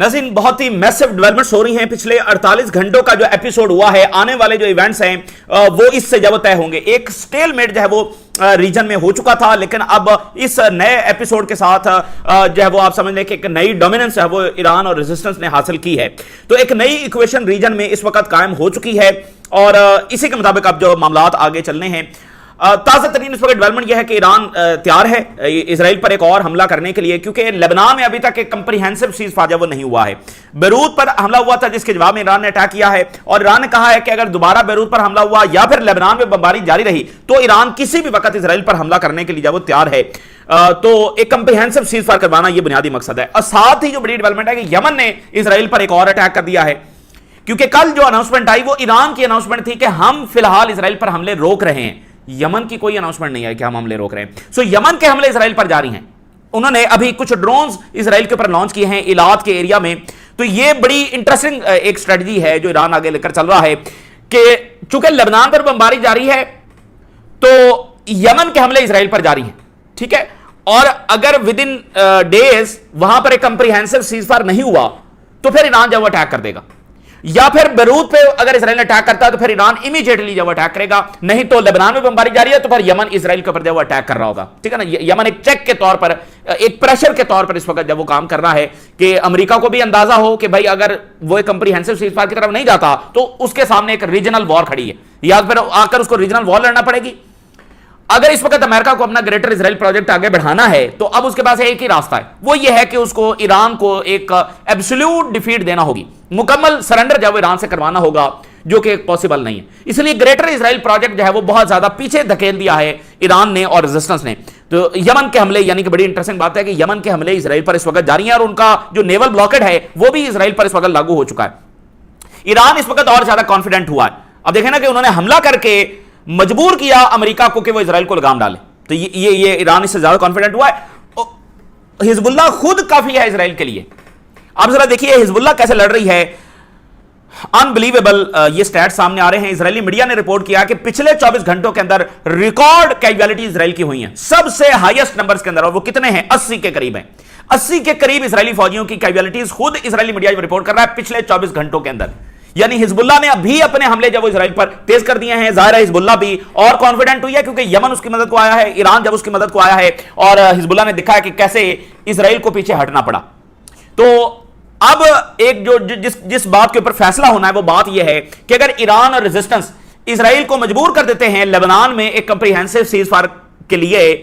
नाज़रीन, बहुत ही massive developments हो रही हैं। पिछले 48 घंटों का जो एपिसोड हुआ है, आने वाले जो इवेंट्स हैं वो इससे जब तय होंगे। एक स्टेलमेट जो है वो रीजन में हो चुका था, लेकिन अब इस नए एपिसोड के साथ जो है वो आप समझ लें कि एक नई डोमिनेंस है वो ईरान और रेजिस्टेंस ने हासिल की है। तो एक नई इक्वेशन रीजन में इस वक्त कायम हो चुकी है और इसी के मुताबिक अब जो मामलात आगे चलने हैं। ताज़ा तरीन इस वक्त डेवलपमेंट यह है कि ईरान तैयार है इसराइल पर एक और हमला करने के लिए, क्योंकि लेबनान में अभी तक एक कंप्रीहेंसिव सीज फायर वो नहीं हुआ है। बेरूत पर हमला हुआ था जिसके जवाब में ईरान ने अटैक किया है और ईरान ने कहा है कि अगर दोबारा बेरूत पर हमला हुआ या फिर लेबनान में बमबारी जारी रही तो ईरान किसी भी वक्त इसराइल पर हमला करने के लिए जब वो तैयार है। तो एक कंप्रीहेंसिव सीज फायर करवाना यह बुनियादी मकसद है। और साथ ही जो बड़ी डेवलपमेंट है कि यमन ने इसराइल पर एक और अटैक कर दिया है, क्योंकि कल जो अनाउंसमेंट आई वो ईरान की अनाउंसमेंट थी कि हम फिलहाल इसराइल पर हमले रोक रहे हैं। यमन की कोई अनाउंसमेंट नहीं है कि हम हमले रोक रहे हैं। सो यमन के हमले इसराइल पर जारी हैं। उन्होंने अभी कुछ ड्रोन्स इसराइल के ऊपर लॉन्च किए हैं इलाद के एरिया में। तो ये बड़ी इंटरेस्टिंग एक स्ट्रेटजी है जो ईरान आगे लेकर चल रहा है कि चूंकि लेबनान पर बमबारी जारी है तो यमन के हमले इसराइल पर जारी हैं, ठीक है। और अगर विद इन डेज वहां पर एक कंप्रीहेंसिव सीजफायर नहीं हुआ तो फिर ईरान जब अटैक कर देगा, या फिर बेरूत पे अगर इसराइल अटैक करता है तो फिर ईरान इमीडिएटली जब अटैक करेगा। नहीं तो लेबनान में बमबारी जारी है तो फिर यमन इसराइल के ऊपर जब अटैक कर रहा होगा, ठीक है ना। यमन एक चेक के तौर पर, एक प्रेशर के तौर पर इस वक्त जब वो काम कर रहा है कि अमेरिका को भी अंदाजा हो कि भाई अगर वो एक कंप्रीहेंसिव सीजफायर की तरफ नहीं जाता तो उसके सामने एक रीजनल वॉर खड़ी है, या फिर आकर उसको रीजनल वॉर लड़ना पड़ेगी। अगर इस वक्त अमेरिका को अपना ग्रेटर इजराइल प्रोजेक्ट आगे बढ़ाना है तो अब उसके पास एक ही रास्ता है, वो ये है कि उसको ईरान को एक एब्सोल्यूट डिफीट देना होगी, मुकम्मल सरेंडर जब ईरान से करवाना होगा, जो कि पॉसिबल नहीं है। इसलिए ग्रेटर इजराइल प्रोजेक्ट जो है वो बहुत ज्यादा पीछे धकेल दिया है ईरान ने और रेजिस्टेंस ने। तो यमन के हमले, यानी कि बड़ी इंटरेस्टिंग बात है कि यमन के हमले इसराइल पर इस वक्त जारी हैं और उनका जो नेवल ब्लॉकेड है वो भी इसराइल पर इस वक्त लागू हो चुका है। ईरान इस वक्त और ज्यादा कॉन्फिडेंट हुआ है। अब देखें ना कि उन्होंने हमला करके मजबूर किया अमेरिका को कि वो इसराइल को लगाम डाले, तो ये ईरान इससे ज्यादा कॉन्फिडेंट हुआ है। हिजबुल्लाह खुद काफी है इसराइल के लिए। आप जरा देखिए हिजबुल्लाह कैसे लड़ रही है, अनबिलीवेबल ये स्टैट्स सामने आ रहे हैं। इजरायली मीडिया ने रिपोर्ट किया कि पिछले 24 घंटों के अंदर रिकॉर्ड कैजुअलिटी इसराइल की हुई हैं, सबसे हाईएस्ट नंबर्स के अंदर, और वो कितने हैं, 80 के करीब हैं। 80 के करीब इसराइली फौजियों की कैजुअलिटीज खुद इजरायली मीडिया रिपोर्ट कर रहा है पिछले 24 घंटों के अंदर। यानी हिजबुल्लाह ने अभी अपने हमले जब वो इसराइल पर तेज कर दिए हैं। जाहिर है हिजबुल्लाह भी और कॉन्फिडेंट हुई है क्योंकि यमन उसकी मदद को आया है, ईरान जब उसकी मदद को आया है, और हिजबुल्लाह ने दिखा है कि कैसे इसराइल को पीछे हटना पड़ा। तो अब एक जो जिस बात के ऊपर फैसला होना है वो बात यह है कि अगर ईरान और रेजिस्टेंस इसराइल को मजबूर कर देते हैं लेबनान में एक कंप्रीहेंसिव सीज फायर के लिए,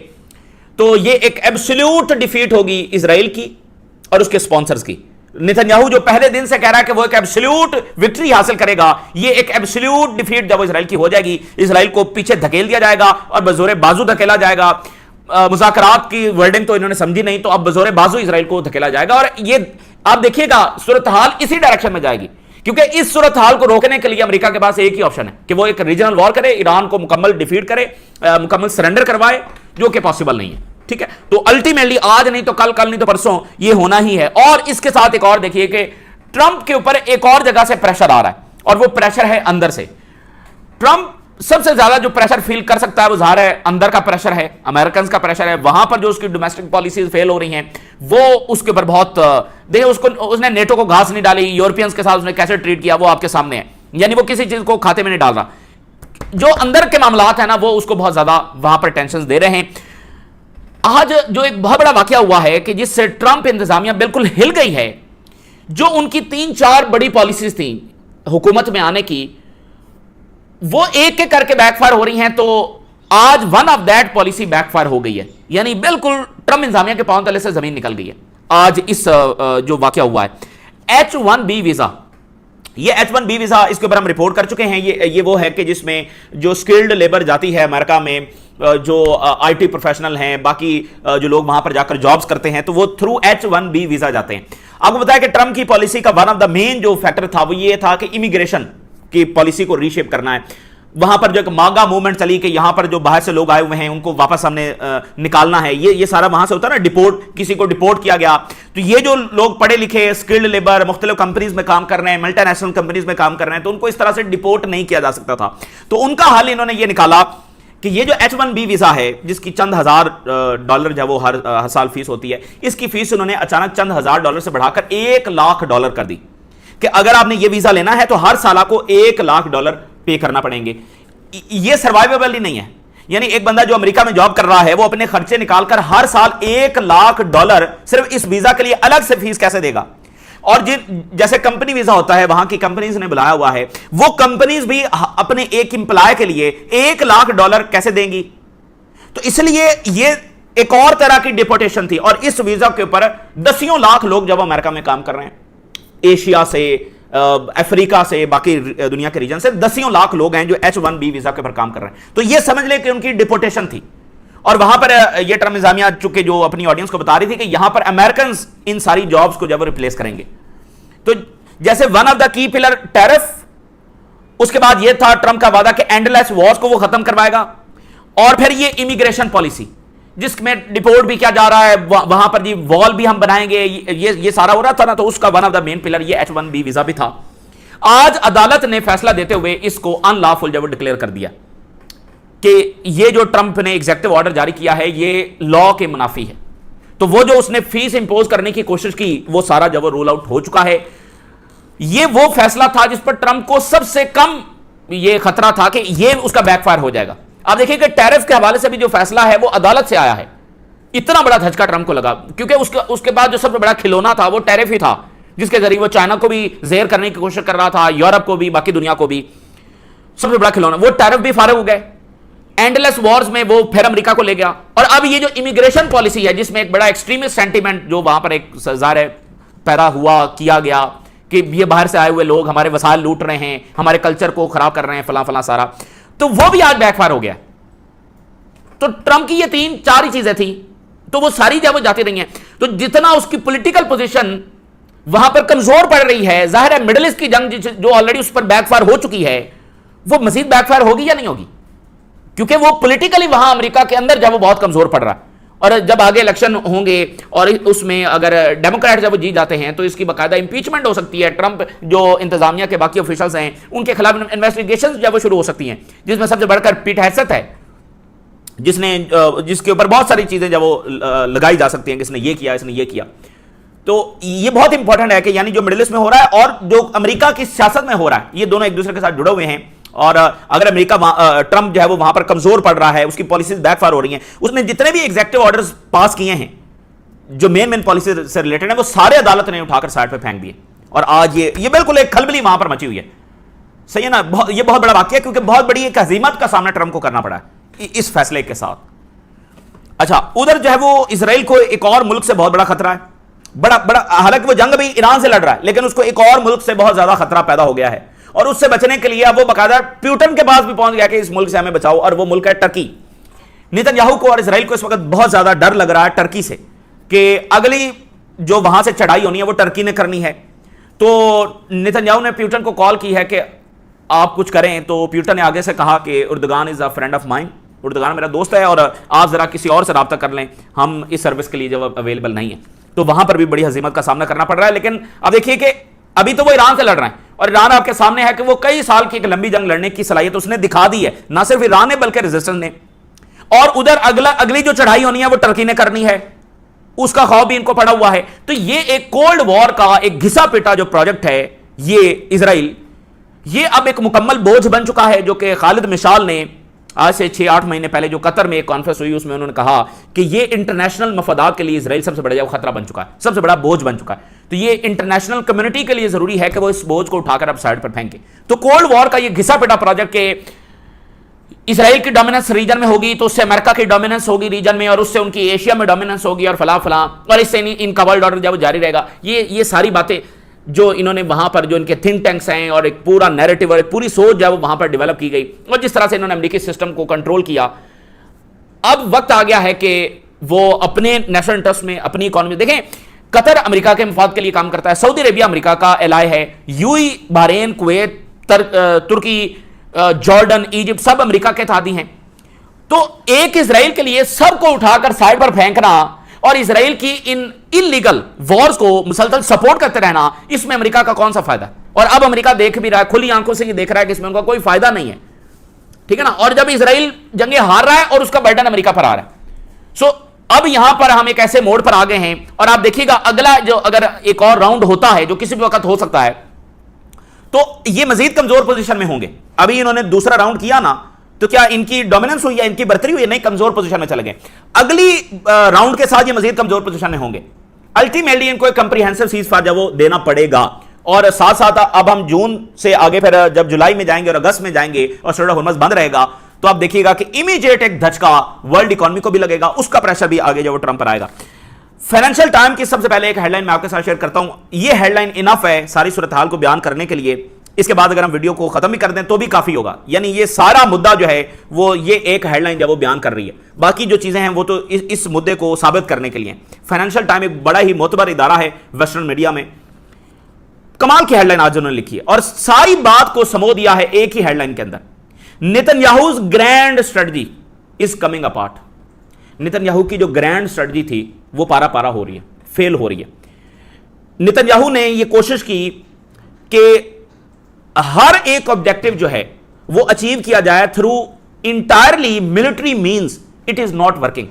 तो ये एक एब्सोल्यूट डिफीट होगी इसराइल की और उसके स्पॉन्सर्स की। नेतन्याहू जो पहले दिन से कह रहा है कि वो एक एब्सोल्यूट विक्ट्री हासिल करेगा, ये एक एब्सोल्यूट डिफीट जब इसराइल की हो जाएगी, इसराइल को पीछे धकेल दिया जाएगा और बजोरे बाजू धकेला जाएगा। मुज़ाकरात की वर्डिंग तो इन्होंने समझी नहीं, तो अब बजोरे बाजू इसराइल को धकेला जाएगा। और ये आप देखिएगा सूरत हाल इसी डायरेक्शन में जाएगी, क्योंकि इस सूरत हाल को रोकने के लिए अमेरिका के पास एक ही ऑप्शन है कि वो एक रीजनल वॉर करे, ईरान को मुकम्मल डिफीट करे, मुकम्मल सरेंडर करवाए, जो कि पॉसिबल नहीं है, ठीक है। तो अल्टीमेटली आज नहीं तो कल, कल नहीं तो परसों ये होना ही है। और इसके साथ एक और देखिए कि ट्रंप के ऊपर एक और जगह से प्रेशर आ रहा है, और वो प्रेशर है अंदर से। ट्रंप सबसे ज्यादा जो प्रेशर फील कर सकता है वो ज़ाहिर है अंदर का प्रेशर है, अमेरिकन का प्रेशर है। वहां पर जो उसकी डोमेस्टिक पॉलिसीज फेल हो रही हैं वो उसके ऊपर बहुत, देखिए उसने नेटो को घास नहीं डाली, यूरोपियंस के साथ उसने कैसे ट्रीट किया वो आपके सामने है, यानी वो किसी चीज को खाते में नहीं डाल रहा। जो अंदर के मामलात है ना वो उसको बहुत ज्यादा वहां पर टेंशन दे रहे हैं। आज जो एक बहुत बड़ा वाकया हुआ है कि जिससे ट्रंप इंतजामिया बिल्कुल हिल गई है, जो उनकी 3-4 बड़ी पॉलिसीज थी हुकूमत में आने की, वो एक एक करके बैकफायर हो रही हैं। तो आज one of that policy backfire हो गई है, यानी बिल्कुल ट्रंप इंतजामिया के पांव तले से जमीन निकल गई है। आज इस जो वाकया हुआ है H-1B वीजा, ये H-1B वीजा, इसके ऊपर हम रिपोर्ट कर चुके हैं। ये वो है कि जिसमें जो स्किल्ड लेबर जाती है अमेरिका में, जो आईटी प्रोफेशनल हैं, बाकी जो लोग वहां पर जाकर जॉब्स करते हैं, तो वो थ्रू H-1B वीजा जाते हैं। आपको बताया कि ट्रंप की पॉलिसी का वन ऑफ द मेन जो फैक्टर था वो ये था कि इमिग्रेशन की पॉलिसी को रीशेप करना है। वहां पर जो एक मागा मूवमेंट चली कि यहां पर जो बाहर से लोग आए हुए हैं उनको वापस हमने निकालना है, ये सारा वहां से होता है ना, डिपोर्ट, किसी को डिपोर्ट किया गया। तो ये जो लोग पढ़े लिखे स्किल्ड लेबर मुख्तलिफ कंपनीज में काम कर रहे हैं, मल्टीनेशनल कंपनीज में काम कर रहे हैं, तो उनको इस तरह से डिपोर्ट नहीं किया जा सकता था। तो उनका हल इन्होंने ये निकाला کہ یہ جو H1B ویزا ہے جس کی چند ہزار ڈالر جو وہ ہر سال فیس ہوتی ہے، اس کی فیس انہوں نے اچانک چند ہزار ڈالر سے بڑھا کر $1,00,000 کر دی کہ اگر آپ نے یہ ویزا لینا ہے تو ہر سال آپ کو $1,00,000 پے کرنا پڑیں گے. یہ سروائیویبل ہی نہیں ہے. یعنی ایک بندہ جو امریکہ میں جاب کر رہا ہے وہ اپنے خرچے نکال کر ہر سال $1,00,000 صرف اس ویزا کے لیے الگ سے فیس کیسے دے گا؟ اور جیسے کمپنی ویزا ہوتا ہے، وہاں کی کمپنیز نے بلایا ہوا ہے، وہ کمپنیز بھی اپنے ایک امپلائی کے لیے $1,00,000 کیسے دیں گی؟ تو اس لیے یہ ایک اور طرح کی ڈیپورٹیشن تھی. اور اس ویزا کے اوپر دسیوں لاکھ لوگ جب امریکہ میں کام کر رہے ہیں، ایشیا سے، افریقہ سے، باقی دنیا کے ریجن سے دسیوں لاکھ لوگ ہیں جو H1B ویزا کے اوپر کام کر رہے ہیں. تو یہ سمجھ لیں کہ ان کی ڈیپورٹیشن تھی. اور وہاں پر یہ ٹرمپ انتظامیہ چونکہ جو اپنی آڈینس کو بتا رہی تھی کہ یہاں پر امریکنز ان ساری جابز کو جب ریپلیس کریں گے. تو جیسے ون آف دا کی پلر ٹیرف، اس کے بعد یہ تھا ٹرمپ کا وعدہ کہ اینڈ لیس وارز کو وہ ختم کروائے گا، اور پھر یہ امیگریشن پالیسی جس میں ڈیپورٹ بھی کیا جا رہا ہے، وہاں پر جی وال بھی ہم بنائیں گے، یہ سارا ہو رہا تھا نا. تو اس کا one of the main pillar یہ H1B ویزا بھی تھا. آج عدالت نے فیصلہ دیتے ہوئے اس کو ان لافل جب ڈکلیئر کر دیا کہ یہ جو ٹرمپ نے ایگزیکٹو آرڈر جاری کیا ہے یہ لا کے منافی ہے. تو وہ جو اس نے فیس امپوز کرنے کی کوشش کی وہ سارا جب وہ رول آؤٹ ہو چکا ہے. یہ وہ فیصلہ تھا جس پر ٹرمپ کو سب سے کم یہ خطرہ تھا کہ یہ اس کا بیک فائر ہو جائے گا. آپ دیکھیں کہ ٹیرف کے حوالے سے بھی جو فیصلہ ہے وہ عدالت سے آیا ہے. اتنا بڑا دھچکا ٹرمپ کو لگا کیونکہ اس کے بعد جو سب سے بڑا کھلونا تھا وہ ٹیرف ہی تھا جس کے ذریعے وہ چائنا کو بھی زہر کرنے کی کوشش کر رہا تھا، یورپ کو بھی، باقی دنیا کو بھی. سب سے بڑا کھلونا وہ ٹیرف بھی فارغ ہو گئے. اینڈ لیس وارز میں وہ پھر امریکہ کو لے گیا. اور اب یہ جو امیگریشن پالیسی ہے جس میں ایک بڑا ایکسٹریمسٹ سینٹیمنٹ جو وہاں پر ایک ظاہر ہے پیدا ہوا کیا گیا کہ یہ باہر سے آئے ہوئے لوگ ہمارے وسائل لوٹ رہے ہیں، ہمارے کلچر کو خراب کر رہے ہیں، فلاں فلاں سارا، تو وہ بھی آج بیک فائر ہو گیا. تو ٹرمپ کی یہ 3-4 ہی چیزیں تھیں تو وہ ساری جب وہ جاتی رہی ہیں. تو جتنا اس کی پولیٹیکل پوزیشن وہاں پر کمزور پڑ رہی ہے، ظاہر ہے مڈل ایسٹ کی جنگ جو آلریڈی اس پر بیک فائر ہو چکی ہے وہ مزید بیک فائر ہوگی یا نہیں ہوگی، کیونکہ وہ پولیٹیکلی وہاں امریکہ کے اندر جب وہ بہت کمزور پڑ رہا ہے. اور جب آگے الیکشن ہوں گے اور اس میں اگر ڈیموکریٹ جب وہ جیت جاتے ہیں تو اس کی باقاعدہ امپیچمنٹ ہو سکتی ہے. ٹرمپ جو انتظامیہ کے باقی آفیشلز ہیں ان کے خلاف انویسٹیگیشنز جب وہ شروع ہو سکتی ہیں، جس میں سب سے بڑھ کر پیٹ ہیگسیت ہے جس کے اوپر بہت ساری چیزیں جب وہ لگائی جا سکتی ہیں کہ اس نے یہ کیا، اس نے یہ کیا. تو یہ بہت امپورٹنٹ ہے کہ یعنی جو مڈل ایسٹ میں ہو رہا ہے اور جو امریکہ کی سیاست میں ہو رہا ہے یہ دونوں ایک دوسرے کے ساتھ جڑے ہوئے ہیں. اور اگر امریکہ ٹرمپ جو ہے وہ وہاں پر کمزور پڑ رہا ہے، اس کی پالیسیز بیک فائر ہو رہی ہیں، اس نے جتنے بھی ایگزیکٹو آرڈرز پاس کیے ہیں جو مین پالیسیز سے ریلیٹڈ ہیں وہ سارے عدالت نے اٹھا کر سائڈ پہ پھینک دیے. اور آج یہ بالکل ایک کھلبلی وہاں پر مچی ہوئی ہے. صحیح ہے نا؟ یہ بہت بڑا واقعہ ہے کیونکہ بہت بڑی ایک ہزیمت کا سامنا ٹرمپ کو کرنا پڑا ہے اس فیصلے کے ساتھ. اچھا ادھر جو ہے وہ اسرائیل کو ایک اور ملک سے بہت بڑا خطرہ ہے. بڑا حالانکہ وہ جنگ بھی ایران سے لڑ رہا ہے لیکن اس کو ایک اور ملک سے بہت زیادہ خطرہ پیدا ہو گیا ہے اور اس سے بچنے کے لیے اب وہ باقاعدہ پیوٹن کے پاس بھی پہنچ گیا کہ اس ملک سے ہمیں بچاؤ، اور وہ ملک ہے ٹرکی. نیتن یاہو کو اور اسرائیل کو اس وقت بہت زیادہ ڈر لگ رہا ہے ٹرکی سے کہ اگلی جو وہاں سے چڑھائی ہونی ہے وہ ٹرکی نے کرنی ہے. تو نیتن یاہو نے پیوٹن کو کال کی ہے کہ آپ کچھ کریں. تو پیوٹن نے آگے سے کہا کہ Erdogan is a friend of mine, Erdogan میرا دوست ہے اور آپ ذرا کسی اور سے رابطہ کر لیں، ہم اس سروس کے لیے جو اویلیبل نہیں ہے. تو وہاں پر بھی بڑی ہزیمت کا سامنا کرنا پڑ رہا ہے. لیکن اب دیکھیے کہ ابھی تو وہ ایران سے لڑ رہے ہیں اور ایران آپ کے سامنے ہے کہ وہ کئی سال کی ایک لمبی جنگ لڑنے کی صلاحیت اس نے دکھا دی ہے، نہ صرف ایران نے بلکہ ریزسٹنس نے. اور ادھر اگلی جو چڑھائی ہونی ہے وہ ٹرکی نے کرنی ہے، اس کا خوف بھی ان کو پڑا ہوا ہے. تو یہ ایک کولڈ وار کا ایک گھسا پیٹا جو پروجیکٹ ہے یہ اسرائیل، یہ اب ایک مکمل بوجھ بن چکا ہے. جو کہ خالد مشال نے آج سے 6-8 مہینے پہلے جو قطر میں ایک کانفرنس ہوئی اس میں انہوں نے کہا کہ یہ انٹرنیشنل مفادات کے لیے اسرائیل سب سے بڑا خطرہ بن چکا ہے، سب سے بڑا بوجھ بن چکا ہے. تو یہ انٹرنیشنل کمیونٹی کے لیے ضروری ہے کہ وہ اس بوجھ کو اٹھا کر اب سائڈ پر پھینکے. تو کولڈ وار کا یہ گھسا پیٹا پروجیکٹ کہ اسرائیل کی ڈومیننس ریجن میں ہوگی تو اس سے امریکہ کی ڈومیننس ہوگی ریجن میں، اور اس سے ان کی ایشیا میں ڈومیننس ہوگی اور فلاں فلاں، اور اس سے ان کا ورلڈ آرڈر جب جاری رہے گا. یہ ساری باتیں جو انہوں نے وہاں پر جو ان کے تھنک ٹینکس ہیں اور ایک پورا نیریٹو اور ایک پوری سوچ جو ہے وہ وہاں پر ڈیولپ کی گئی اور جس طرح سے انہوں نے امریکی سسٹم کو کنٹرول کیا. اب وقت آ گیا ہے کہ وہ اپنے نیشنل انٹرسٹ میں اپنی اکانومی دیکھیں. قطر امریکہ کے مفاد کے لیے کام کرتا ہے، سعودی عربیہ امریکہ کا الائے ہے، UAE، بحرین، کویت، ترکی، جارڈن، ایجپٹ سب امریکہ کے اتحادی ہیں. تو ایک اسرائیل کے لیے سب کو اٹھا کر سائڈ پر پھینکنا اور اسرائیل کی ان انلیگل وارز کو مسلسل سپورٹ کرتے رہنا، اس میں امریکہ کا کون سا فائدہ ہے؟ اور اب امریکہ دیکھ بھی رہا ہے، کھلی آنکھوں سے یہ دیکھ رہا ہے کہ اس میں ان کا کوئی فائدہ نہیں ہے. ठीक है ना, और जब इसराइल जंगे हार रहा है और उसका बर्डन अमेरिका पर आ रहा है। सो अब यहां पर हम एक ऐसे मोड पर आ गए हैं, और आप देखिएगा अगला जो अगर एक और राउंड होता है जो किसी भी वक्त हो सकता है, तो ये मजीद कमजोर पोजीशन में होंगे। अभी इन्होंने दूसरा राउंड किया ना, तो क्या इनकी डोमिनेंस हुई या इनकी बढ़तरी हुई? नहीं, कमजोर पोजीशन में चले गए। अगली राउंड के साथ ये मजीद कमजोर पोजीशन में होंगे। अल्टीमेटली इनको एक कंप्रीहेंसिव सीज फायर वो देना पड़ेगा, और साथ साथ अब हम जून से आगे फिर जब जुलाई में जाएंगे और अगस्त में जाएंगे और स्ट्रेट ऑफ हॉर्मज़ बंद रहेगा, तो आप देखिएगा कि इमीडिएट एक धचका वर्ल्ड इकोनॉमी को भी लगेगा, उसका प्रेशर भी आगे जो वो ट्रंप पर आएगा। फाइनेंशियल टाइम की सबसे पहले एक हेडलाइन मैं आपके साथ शेयर करता हूं। ये हेडलाइन इनफ है सारी सूरत हाल को बयान करने के लिए। इसके बाद अगर हम वीडियो को खत्म भी कर दें तो भी काफी होगा। यानी ये सारा मुद्दा जो है वो ये एक हेडलाइन जब वो बयान कर रही है, बाकी जो चीजें हैं वो तो इस मुद्दे को साबित करने के लिए। फाइनेंशियल टाइम एक बड़ा ही मोतबर इदारा है वेस्टर्न मीडिया में। कमाल की हेडलाइन आज उन्होंने लिखी है और सारी बात को समो दिया है एक ही हेडलाइन के अंदर। Netanyahu's grand strategy is coming apart. Netanyahu की जो ग्रैंड स्ट्रेटजी थी वो पारा पारा हो रही है, फेल हो रही है। नेतन्याहू ने ये कोशिश की कि हर एक ऑब्जेक्टिव जो है वो अचीव किया जाए through entirely military means. It is not working.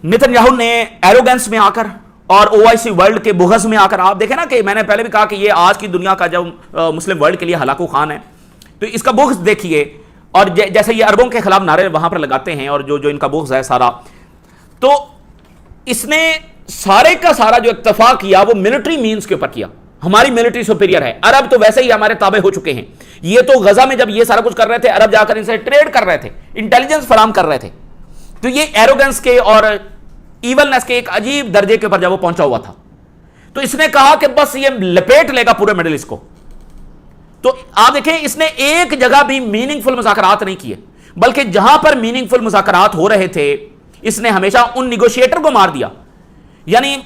Netanyahu ने एरोगेंस में आकर और ओआईसी वर्ल्ड के बुगस में आकर, आप देखें ना कि मैंने पहले भी कहा कि ये आज की दुनिया का जो मुस्लिम वर्ल्ड के लिए हलाकू खान है, तो इसका बुगस देखिए। और जैसे ये अरबों के खिलाफ नारे वहां पर लगाते हैं और जो इनका बुगस है सारा, तो इसने सारे का सारा जो इत्तेफाक किया वो मिलिट्री मींस के ऊपर किया। हमारी मिलिट्री सुपीरियर है। अरब तो वैसे ही हमारे ताबे हो चुके हैं। ये तो गजा में जब ये सारा कुछ कर रहे थे, अरब जाकर इनसे ट्रेड कर रहे थे, इंटेलिजेंस फराम कर रहे थे। तो ये एरोगेंस के और इवलनेस के एक अजीब दर्जे के ऊपर जब वो पहुंचा हुआ था, तो इसने कहा कि बस ये लपेट लेगा पूरे मिडिल ईस्ट को। तो आप देखें, इसने एक जगह भी मीनिंगफुल मुज़ाकरात नहीं किए, बल्कि जहां पर मीनिंगफुल मुज़ाकरात हो रहे थे इसने हमेशा उन निगोशिएटर को मार दिया। यानी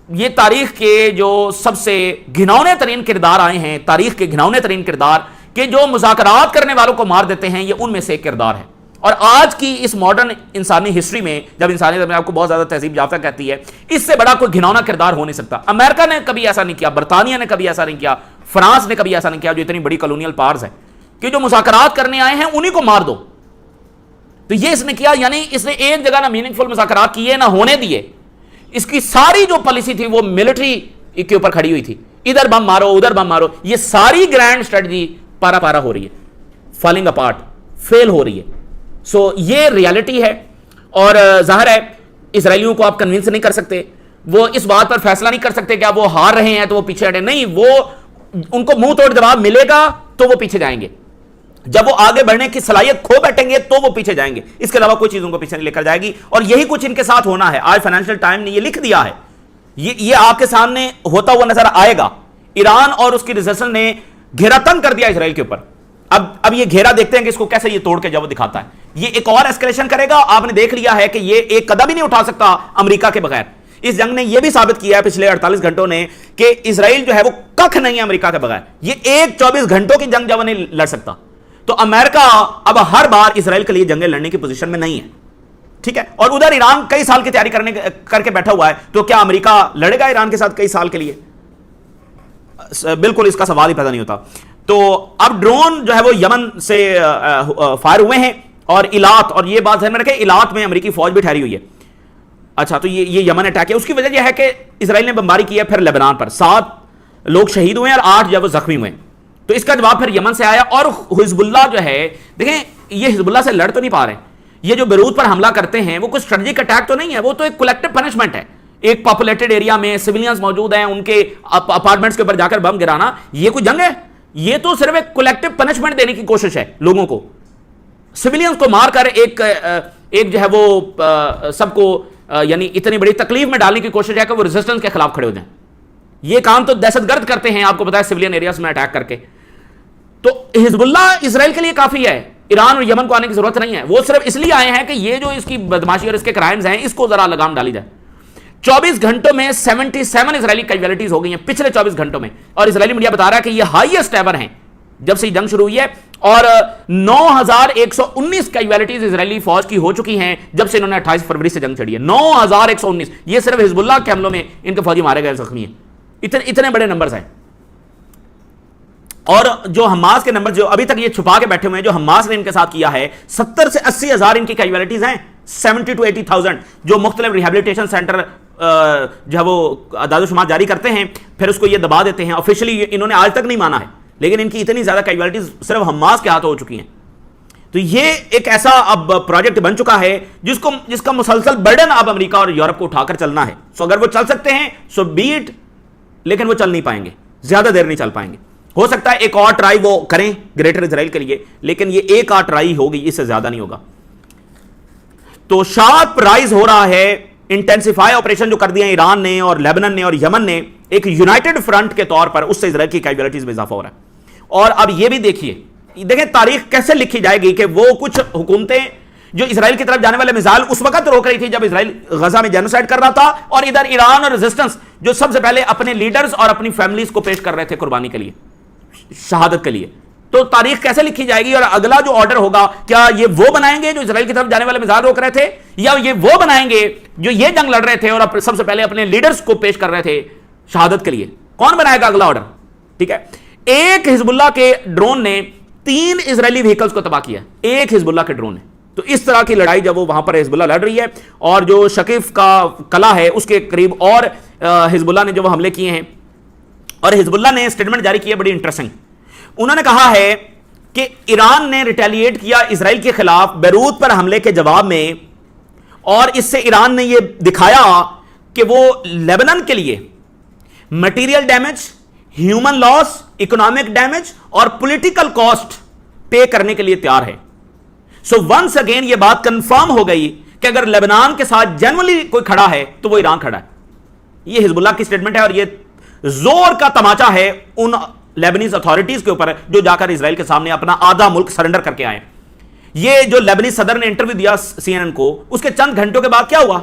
ये तारीख के जो सबसे घिनौने तरीन किरदार आए हैं, तारीख के घिनौने तरीन किरदार के जो मुज़ाकरात करने वालों को मार देते हैं, ये उनमें से एक किरदार है। और आज की इस मॉडर्न इंसानी हिस्ट्री में, जब इंसानियत अपने आपको बहुत ज्यादा तहजीब याफ्ता कहती है, इससे बड़ा कोई घिनौना किरदार हो नहीं सकता। अमेरिका ने कभी ऐसा नहीं किया, बरतानिया ने कभी ऐसा नहीं किया, फ्रांस ने कभी ऐसा नहीं किया, जो इतनी बड़ी कॉलोनियल पावर्स है कि जो मुज़ाकरात करने आए हैं उन्हीं को मार दो। तो ये इसने किया। यानी इसने एक जगह ना मीनिंगफुल मुज़ाकरात किए ना होने दिए। इसकी सारी जो पॉलिसी थी वो मिलिट्री के ऊपर खड़ी हुई थी, इधर बम मारो उधर बम मारो। ये सारी ग्रैंड स्ट्रेटजी पारा पारा हो रही है, फॉलिंग अपार्ट, फेल हो रही है। सो ये रियलिटी है। और जाहिर है इसराइलियों को आप कन्विंस नहीं कर सकते, वो इस बात पर फैसला नहीं कर सकते कि वो हार रहे हैं तो वो पीछे हटे। नहीं, वो उनको मुंह तोड़ जवाब मिलेगा तो वो पीछे जाएंगे। जब वो आगे बढ़ने की सलाहियत खो बैठेंगे तो वो पीछे जाएंगे। इसके अलावा कोई चीज उनको पीछे नहीं लेकर जाएगी। और यही कुछ इनके साथ होना है। आज फाइनेंशियल टाइम ने ये लिख दिया है, ये आपके सामने होता हुआ नजर आएगा। ईरान और उसकी रिजर्वेशन ने घेरा तंग कर दिया इसराइल के ऊपर। अब ये घेरा देखते हैं कि इसको कैसे ये तोड़ के जब वो दिखाता है। ये एक और एस्केलेशन करेगा। आपने देख लिया है कि ये एक कदम ही नहीं उठा सकता अमेरिका के बगैर। इस जंग ने यह भी साबित किया है पिछले 48 घंटों ने कि इसराइल जो है वो कख नहीं है अमेरिका के बगैर। ये एक 24 घंटों की जंग जब नहीं लड़ सकता, तो अमेरिका अब हर बार इसराइल के लिए जंगें लड़ने की पोजीशन में नहीं है। ठीक है। और उधर ईरान कई साल की तैयारी करके बैठा हुआ है, तो क्या अमेरिका लड़ेगा ईरान के साथ कई साल के लिए? बिल्कुल इसका सवाल ही पैदा नहीं होता। तो अब ड्रोन जो है वो यमन से फायर हुए हैं और इलात, और ये बात ध्यान में रखें, इलात में अमेरिकी फौज भी ठहरी हुई है। अच्छा, तो ये यमन अटैक है। उसकी वजह यह है कि इसराइल ने बमबारी की है फिर लेबनान पर, 7 लोग शहीद हुए और 8 जो जख्मी हुए। तो इसका जवाब फिर यमन से आया। और हिजबुल्लाह जो है, देखें ये हिजबुल्लाह से लड़ तो नहीं पा रहे। ये जो बेरूत पर हमला करते हैं वो कुछ स्ट्रेटेजिक अटैक तो नहीं है, वो तो एक कलेक्टिव पनिशमेंट है। एक पॉपुलेटेड एरिया में सिविलियंस मौजूद हैं, उनके अपार्टमेंट्स के ऊपर जाकर बम गिराना, ये कोई जंग है? ये तो सिर्फ एक कलेक्टिव पनिशमेंट देने की कोशिश है लोगों को। सिविलियंस को मारकर एक जो है वो सबको यानी इतनी बड़ी तकलीफ में डालने की कोशिश है कि वो रेजिस्टेंस के खिलाफ खड़े हो जाएं। ये काम तो दहशतगर्द करते हैं, आपको पता है, सिविलियन एरियाज में अटैक करके। तो हिजबुल्लाह इसराइल के लिए काफी है, ईरान और यमन को आने की जरूरत नहीं है। वो सिर्फ इसलिए आए हैं कि ये जो इसकी बदमाशी और इसके क्राइम्स हैं इसको जरा लगाम डाली जाए। 24 घंटों में 77 इजरायली कैजुअलिटीज हो गई हैं पिछले 24 घंटों में। और इजरायली मीडिया बता रहा है कि ये हाईएस्ट एवर हैं जब से जंग शुरू हुई है। और 9119 कैजुअलिटीज इजरायली फौज की हो चुकी हैं जब से इन्होंने 28 फरवरी से जंग छड़ी है। 9119, ये सिर्फ हिजबुल्लाह के हमलों में इनके फौजी मारे गए, जख्मी हैं। इतने बड़े नंबर्स हैं। اور جو حماس کے نمبر جو ابھی تک یہ چھپا کے بیٹھے ہوئے ہیں، جو حماس نے ان کے ساتھ کیا ہے، 70 سے 80 ہزار ان کی کیجویلٹیز ہیں، 70 to 80,000 جو مختلف ریہیبلیٹیشن سینٹر جو ہے وہ اعداد و شمار جاری کرتے ہیں، پھر اس کو یہ دبا دیتے ہیں. آفیشلی انہوں نے آج تک نہیں مانا ہے، لیکن ان کی اتنی زیادہ کیجویلٹیز صرف حماس کے ہاتھوں ہو چکی ہیں. تو یہ ایک ایسا اب پروجیکٹ بن چکا ہے جس کا مسلسل برڈن اب امریکہ اور یورپ کو اٹھا کر چلنا ہے. سو اگر وہ چل سکتے ہیں سو بیٹ، لیکن وہ چل نہیں پائیں گے، زیادہ دیر نہیں چل پائیں گے. ہو سکتا ہے ایک اور ٹرائی وہ کریں گریٹر اسرائیل کے لیے، لیکن یہ ایک اور ٹرائی ہوگی، اس سے زیادہ نہیں ہوگا. تو شارپ رائز ہو رہا ہے، انٹینسیفائی آپریشن جو کر دیا ایران نے اور لیبنن نے اور یمن نے ایک یونائٹڈ فرنٹ کے طور پر، اس سے اسرائیل کی کیجویلٹیز میں اضافہ ہو رہا ہے. اور اب یہ بھی دیکھیں تاریخ کیسے لکھی جائے گی کہ وہ کچھ حکومتیں جو اسرائیل کی طرف جانے والے میزائل اس وقت روک رہی تھی جب اسرائیل غزہ میں جینوسائیڈ کر رہا تھا، اور ادھر ایران اور ریزسٹنس جو سب سے پہلے اپنے لیڈرز اور اپنی فیملیز کو پیش کر رہے تھے قربانی کے لیے، شہادت کے لیے. تو تاریخ کیسے لکھی جائے گی؟ اور اگلا جو آرڈر ہوگا، کیا یہ وہ بنائیں گے جو اسرائیل کی طرف جانے والے میزائل روک رہے تھے، یا یہ وہ بنائیں گے جو یہ جنگ لڑ رہے تھے اور سب سے پہلے اپنے لیڈرز کو پیش کر رہے تھے شہادت کے لیے؟ کون بنائے گا اگلا آرڈر؟ ٹھیک ہے. ایک حزب اللہ کے ڈرون نے 3 اسرائیلی وہیکلز کو تباہ کیا، ایک حزب اللہ کے ڈرون نے. تو اس طرح کی لڑائی جب وہ وہاں پر حزب اللہ لڑ رہی ہے، اور جو شکیف کا قلعہ ہے اس کے قریب اور حزب اللہ نے جو وہ حملے کیے ہیں، اور حزب اللہ نے اسٹیٹمنٹ جاری کی ہے بڑی انٹرسٹنگ. انہوں نے کہا ہے کہ ایران نے ریٹیلیٹ کیا اسرائیل کے خلاف بیروت پر حملے کے جواب میں، اور اس سے ایران نے یہ دکھایا کہ وہ لیبنن کے لیے مٹیریل ڈیمیج، ہیومن لاس، اکنامک ڈیمیج اور پولیٹیکل کاسٹ پے کرنے کے لیے تیار ہے. سو ونس اگین یہ بات کنفرم ہو گئی کہ اگر لیبنان کے ساتھ جنرلی کوئی کھڑا ہے تو وہ ایران کھڑا ہے. یہ حزب اللہ کی اسٹیٹمنٹ ہے، اور یہ زور کا تماچا ہے ان لیبنیز اتھارٹیز کے اوپر جو جا کر اسرائیل کے سامنے اپنا آدھا ملک سرنڈر کر کے آئے. یہ جو لیبنیز صدر نے انٹرویو دیا CNN کو، اس کے چند گھنٹوں کے بعد کیا ہوا؟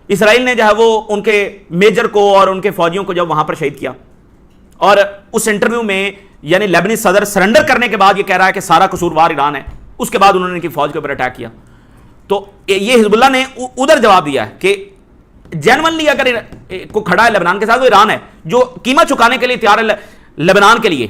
اسرائیل نے جو ہے وہ ان کے میجر کو اور ان کے فوجیوں کو جب وہاں پر شہید کیا. اور اس انٹرویو میں یعنی لیبنیز صدر سرنڈر کرنے کے بعد یہ کہہ رہا ہے کہ سارا قصوروار ایران ہے. اس کے بعد انہوں نے ان کی فوج کے اوپر اٹیک کیا. تو یہ حزب اللہ نے ادھر جواب دیا ہے کہ جینوئنلی اگر کوئی کھڑا ہے لبنان کے ساتھ وہ ایران ہے، جو قیمت چکانے کے لیے تیار ہے لبنان کے لیے.